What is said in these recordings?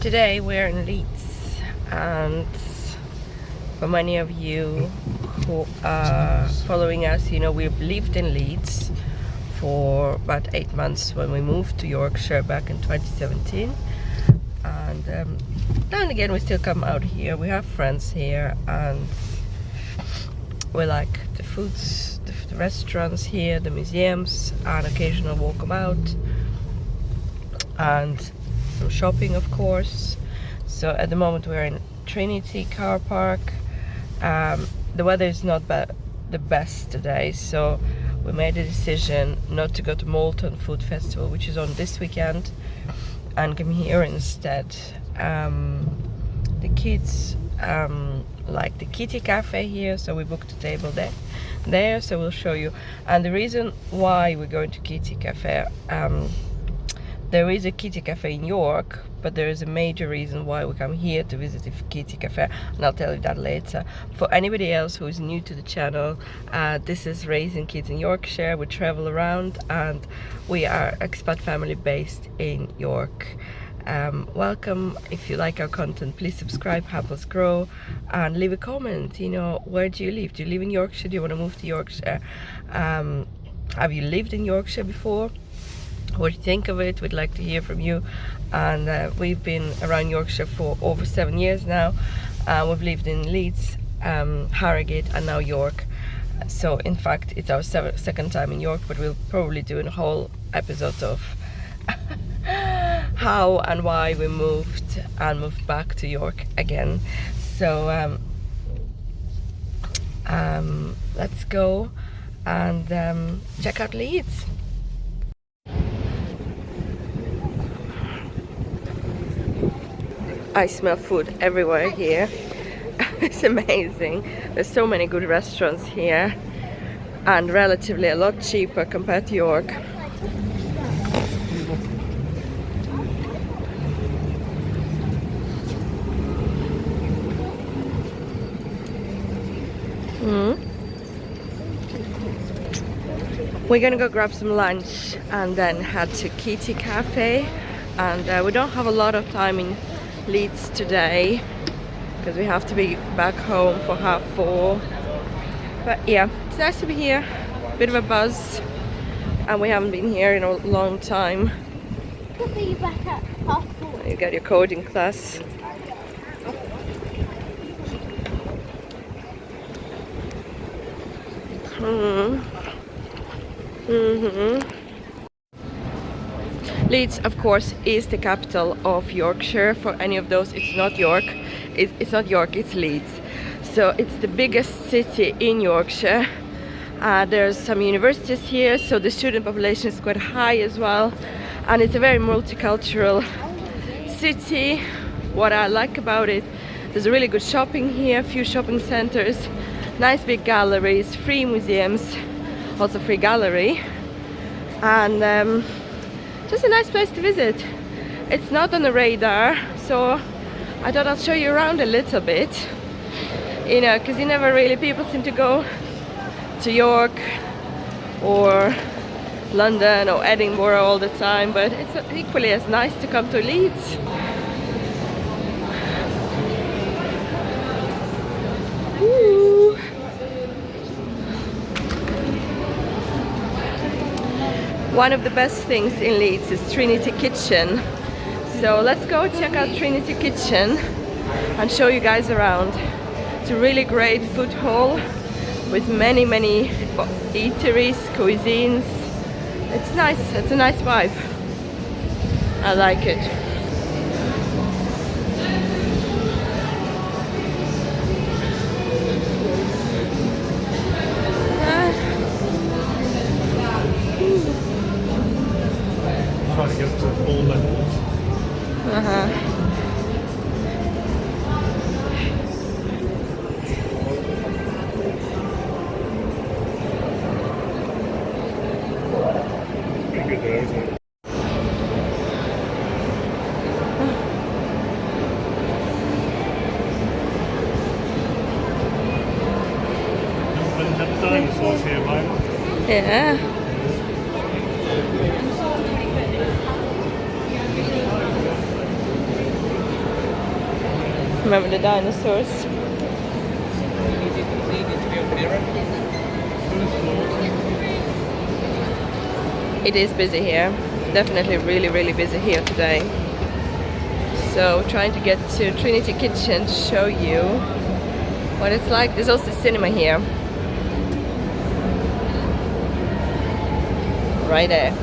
Today we're in Leeds, and for many of you who are following us, you know we've lived in Leeds for about 8 months when we moved to Yorkshire back in 2017, and now and again we still come out here. We have friends here and we like the foods, the restaurants here, the museums, and occasional walk about and some shopping, of course. So at the moment we're in Trinity car park. The weather is not the best today, so we made a decision not to go to Malton Food Festival, which is on this weekend, and come here instead. The kids like the Kitty Café here, so we booked a table there, so we'll show you. And the reason why we're going to Kitty Café, there is a Kitty Café in York, but there is a major reason why we come here to visit the Kitty Café, and I'll tell you that later. For anybody else who is new to the channel, this is Raising Kids in Yorkshire. We travel around and we are expat family based in York. Welcome. If you like our content, please subscribe, help us grow, and leave a comment. You know, where do you live? Do you live in Yorkshire? Do you want to move to Yorkshire? Have you lived in Yorkshire before? What do you think of it? We'd like to hear from you. And we've been around Yorkshire for over 7 years now. We've lived in Leeds, Harrogate, and now York. So in fact it's our second time in York, but we'll probably do a whole episode of how and why we moved back to York again. So let's go and check out Leeds. I smell food everywhere here. It's amazing. There's so many good restaurants here and relatively a lot cheaper compared to York. We're gonna go grab some lunch and then head to Kitty Café. And we don't have a lot of time in Leeds today because we have to be back home for 4:30. But yeah, it's nice to be here. Bit of a buzz, and we haven't been here in a long time. I'll see you back at 4:30. You got your coding class. Leeds, of course, is the capital of Yorkshire. For any of those, it's not York. It's not York, it's Leeds. So it's the biggest city in Yorkshire. There's some universities here, so the student population is quite high as well. And it's a very multicultural city. What I like about it, there's really good shopping here, a few shopping centers, nice big galleries, free museums, also free gallery, and just a nice place to visit. It's not on the radar, so I thought I'll show you around a little bit, you know, because people seem to go to York or London or Edinburgh all the time, but it's equally as nice to come to Leeds. Ooh. One of the best things in Leeds is Trinity Kitchen. So let's go check out Trinity Kitchen and show you guys around. It's a really great food hall with many eateries, cuisines. It's nice, it's a nice vibe. I like it. Trying to get to all levels. Pretty good there, isn't it? Never had dinosaurs here, mate. Yeah. Remember the dinosaurs? It is busy here. Definitely really busy here today. So trying to get to Trinity Kitchen to show you what it's like. There's also cinema here. Right there.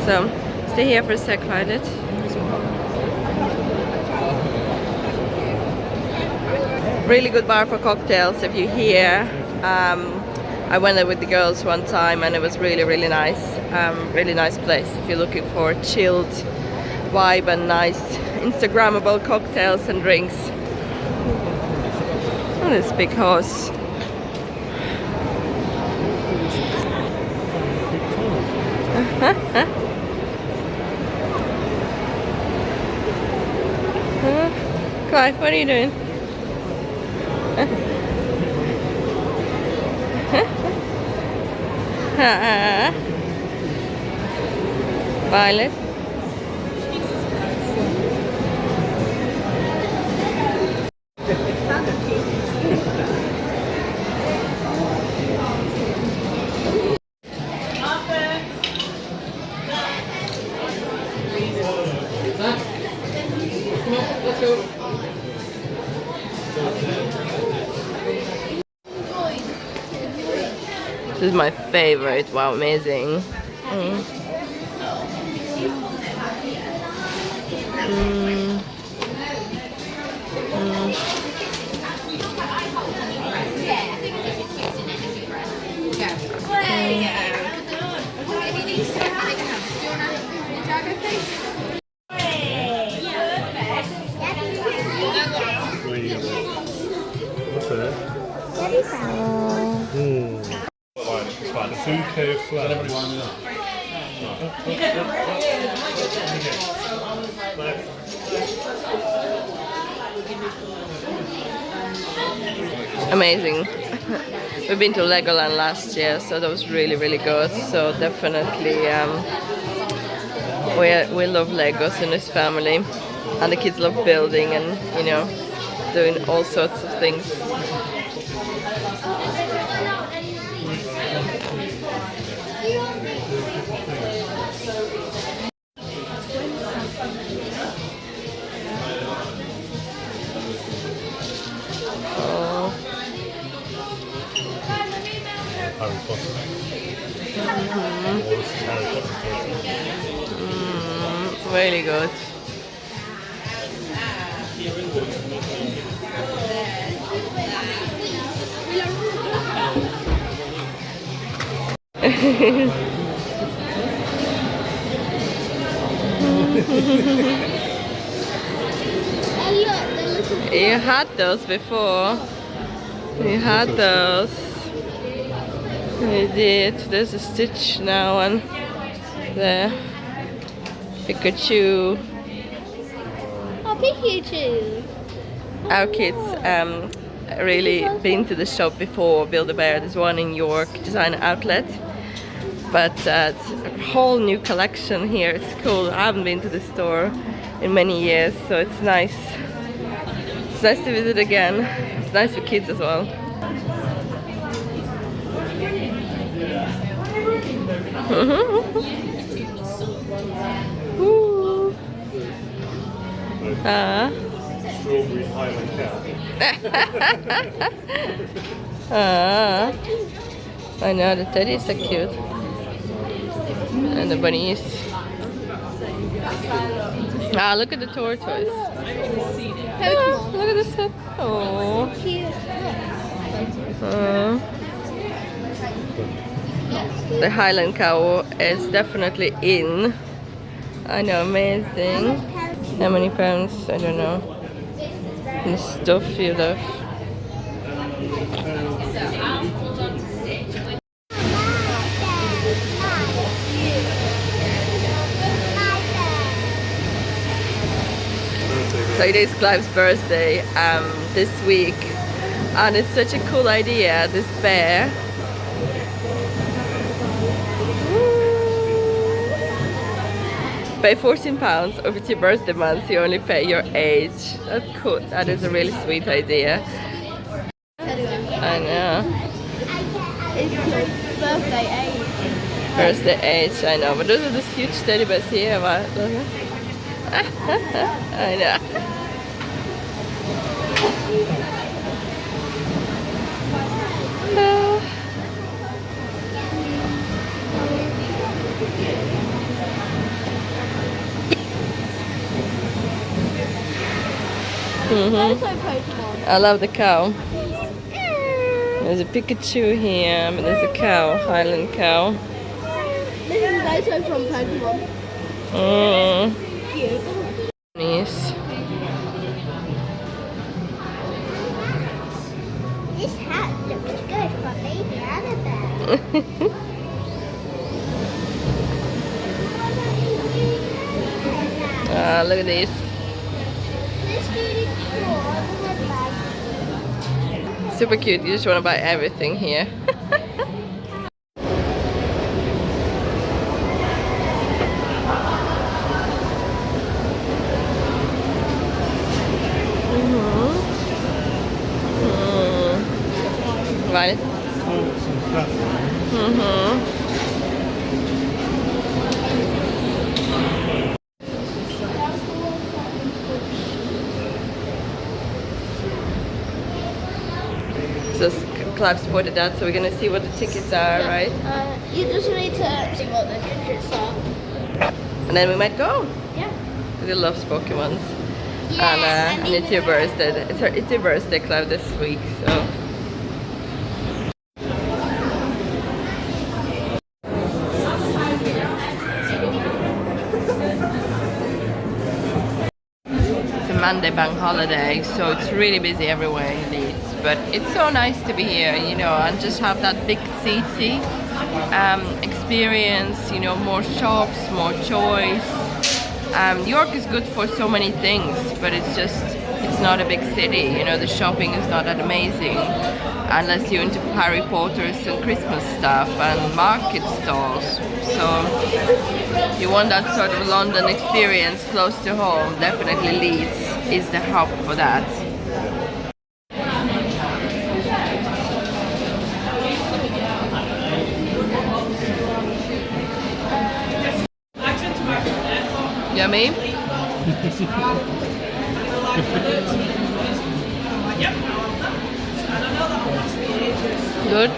So, stay here for a sec, Violet. Really good bar for cocktails if you're here. I went there with the girls one time and it was really nice. Really nice place if you're looking for a chilled vibe and nice Instagrammable cocktails and drinks. Oh, this big horse. Clive, what are you doing? Violet? This is my favorite. Wow, amazing. What's that? It's like the food curve flat. Amazing. We've been to Legoland last year, so that was really good. So definitely, we love Legos in this family, and the kids love building and doing all sorts of things. Harry Potter. Really good. You had those before. You had those. We did. There's a Stitch now and the Pikachu. Oh, Pikachu. Our kids really been to the shop before, Build-A-Bear. There's one in York, design outlet. But it's a whole new collection here. It's cool. I haven't been to the store in many years, so it's nice. It's nice to visit again. It's nice for kids as well. Strawberry Highland cow. I know, the teddies are cute. And the bunnies. Look at the tortoise. Look at this head. Oh. The Highland cow is definitely in. I know, amazing. How many pounds? I don't know. And the stuff you love. So it is Clive's birthday this week, and it's such a cool idea, this bear. Pay £14, or if it's your birthday month, you only pay your age. That's cool. That is a really sweet idea. I know. It's your birthday age. Birthday age, I know. But those are the huge teddy bears here. I know. I love the cow. There's a Pikachu here, and there's a cow, Highland cow. This is Lato from Pokemon. Cute. Nice. This hat looks good for Lady Annabelle. Look at this. Super cute. You just want to buy everything here. Right. So Clive spotted that, so we're gonna see what the tickets are, right? You just need to see what the tickets are. And then we might go. Yeah. We love Pokemons. Yeah, And it's your birthday. It's your birthday, Clive, this week. So. It's a Monday bank holiday, so it's really busy everywhere in Leeds. But it's so nice to be here, you know, and just have that big city experience. You know, more shops, more choice. York is good for so many things, but it's not a big city. You know, the shopping is not that amazing unless you're into Harry Potter's and Christmas stuff and market stalls. So if you want that sort of London experience close to home, definitely Leeds is the hub for that. Yummy? Good?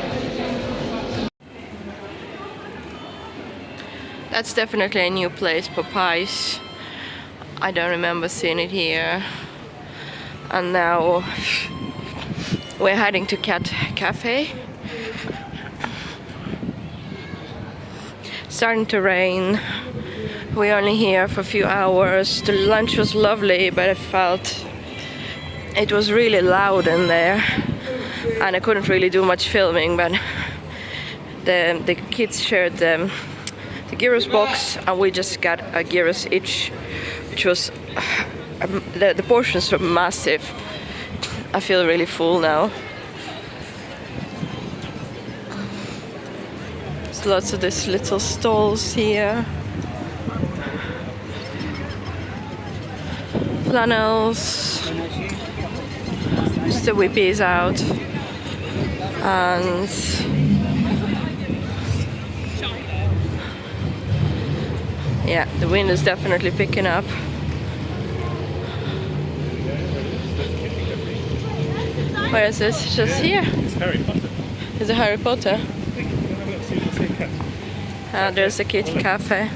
That's definitely a new place, Popeyes. I don't remember seeing it here. And now we're heading to Kitty Café. Starting to rain. We're only here for a few hours. The lunch was lovely, but I felt it was really loud in there, and I couldn't really do much filming. But the kids shared the gyros box, and we just got a gyros each, which was the portions were massive. I feel really full now. There's lots of these little stalls here. Flannels, Mr. Whippy is out, and yeah, the wind is definitely picking up. Where is this? Just here? It's Harry Potter. Is it Harry Potter? There's the Kitty Café.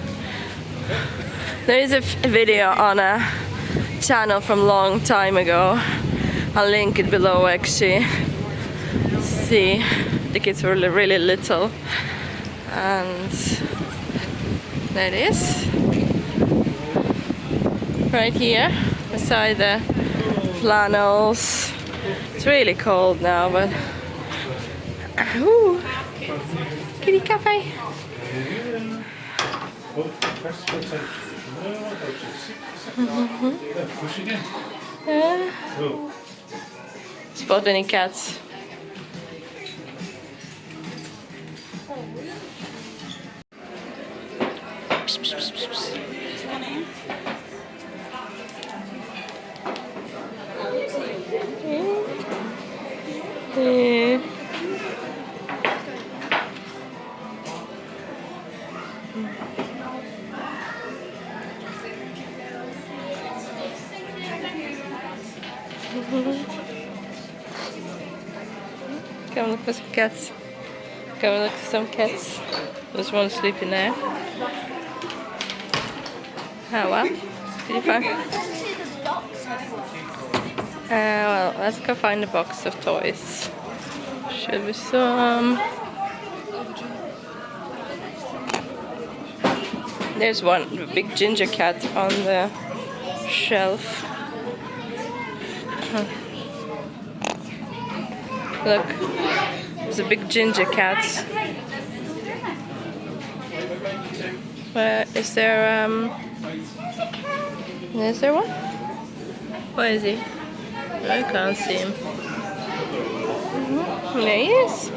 There is a video on a channel from a long time ago. I'll link it below actually. See, the kids were really little, and there it is, right here beside the flannels, It's really cold now, but ooh, Kitty Café. Push again. Yeah. Oh. Spot any cats? Psst, psst, psst, psst, psst. Yeah. Come look for some cats. Come look for some cats. There's one sleeping there. Oh well. Did you find? Well, let's go find a box of toys. Should be some. There's one big ginger cat on the shelf. Look, there's a big ginger cat. Where is there? Is there one? Where is he? I can't see him. There he is.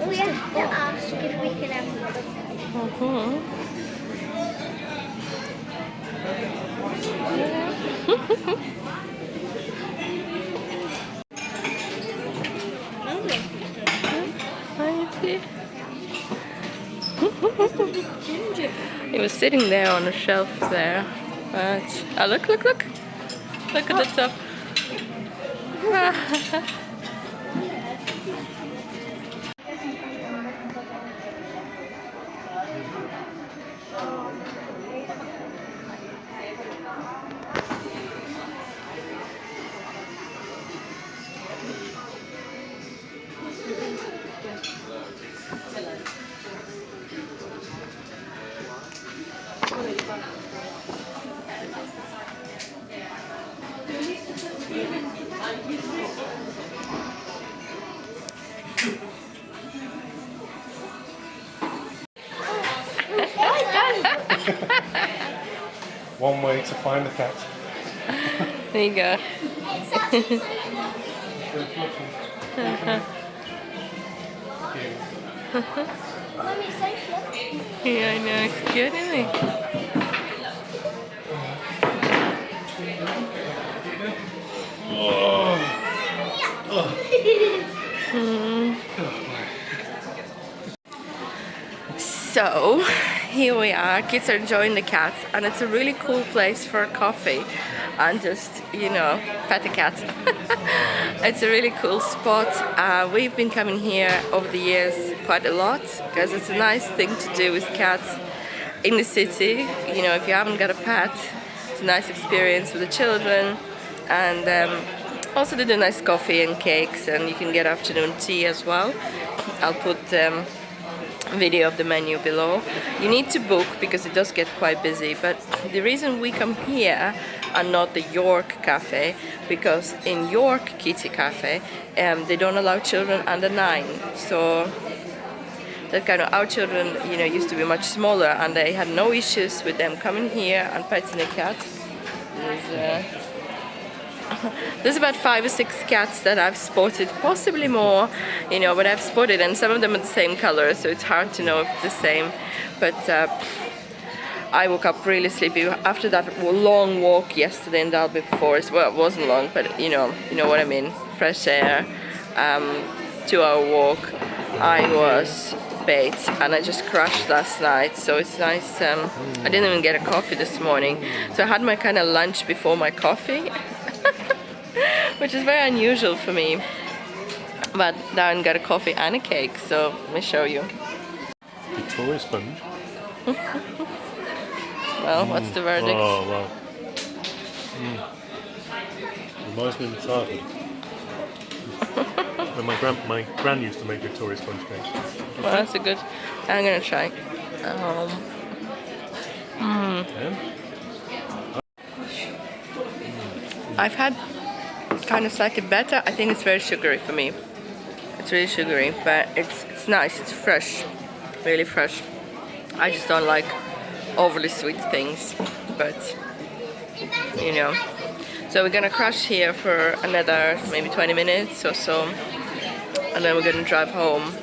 We have to ask if we can have another. He was sitting there on the shelf there. But oh, look, look, look! Look at the top. One way to find the cat. There you go. Mommy's so fluffy. Yeah, I know, it's cute, isn't it? So, here we are, kids are enjoying the cats, and it's a really cool place for a coffee and just, you know, pet a cat. It's a really cool spot. We've been coming here over the years quite a lot because it's a nice thing to do with cats in the city. You know, if you haven't got a pet, it's a nice experience with the children, and also they do nice coffee and cakes, and you can get afternoon tea as well. I'll put video of the menu below. You need to book because it does get quite busy, but the reason we come here and not the York Cafe, because in York Kitty Café they don't allow children under 9, so that kind of, our children, you know, used to be much smaller and they had no issues with them coming here and petting a cat. There's about 5 or 6 cats that I've spotted, possibly more, you know, but I've spotted, and some of them are the same color, so it's hard to know if it's the same. But I woke up really sleepy after that long walk yesterday in Dalby Forest. Well, it wasn't long, but you know what I mean. Fresh air, 2-hour walk. I was baked, and I just crashed last night, so it's nice. I didn't even get a coffee this morning, so I had my kind of lunch before my coffee. Which is very unusual for me, but Darren got a coffee and a cake, so let me show you. Victoria sponge. Well, what's the verdict? Oh, wow. Reminds me of childhood. When my gran used to make Victoria sponge cakes. Well, that's a good. I'm gonna try. Yeah? I've had kind of slightly better. I think it's very sugary for me. It's really sugary, but it's nice. It's fresh, really fresh. I just don't like overly sweet things, but you know. So we're gonna crash here for another maybe 20 minutes or so, and then we're gonna drive home,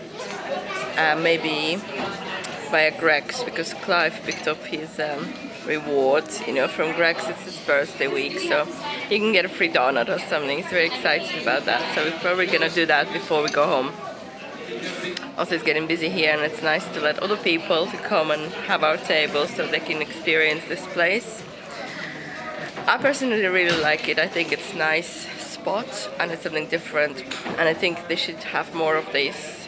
maybe via Greg's, because Clive picked up his reward, you know, from Greg's. It's his birthday week, so he can get a free donut or something. He's very excited about that, so we're probably gonna do that before we go home. Also, it's getting busy here, and it's nice to let other people to come and have our table so they can experience this place. I personally really like it. I think it's a nice spot and it's something different, and I think they should have more of these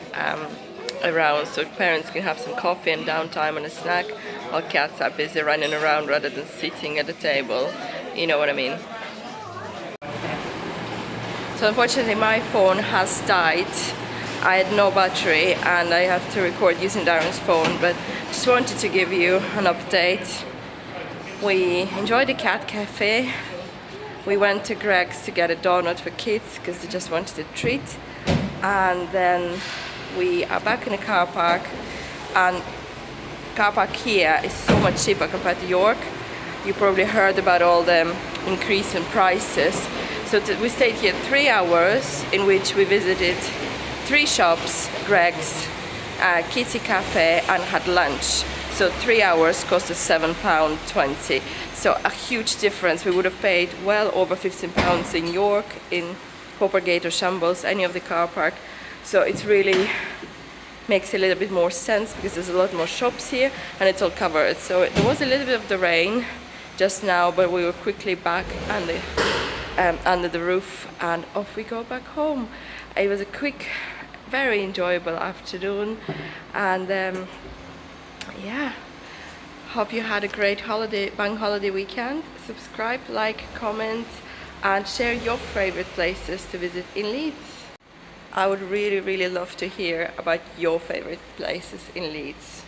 around, so parents can have some coffee and downtime and a snack while cats are busy running around rather than sitting at the table. You know what I mean? So unfortunately my phone has died. I had no battery and I have to record using Darren's phone, but just wanted to give you an update. We enjoyed the Cat Cafe. We went to Greg's to get a donut for kids because they just wanted a treat, and then we are back in the car park, and car park here is so much cheaper compared to York. You probably heard about all the increase in prices. So we stayed here 3 hours, in which we visited 3 shops, Greg's, Kitty Café, and had lunch. So 3 hours cost us £7.20. So a huge difference. We would have paid well over £15 in York, in Coppergate or Shambles, any of the car park. So it really makes a little bit more sense because there's a lot more shops here and it's all covered. So there was a little bit of the rain just now, but we were quickly back under the roof and off we go back home. It was a quick, very enjoyable afternoon, and yeah, hope you had a great bank holiday weekend. Subscribe, like, comment, and share your favorite places to visit in Leeds. I would really love to hear about your favorite places in Leeds.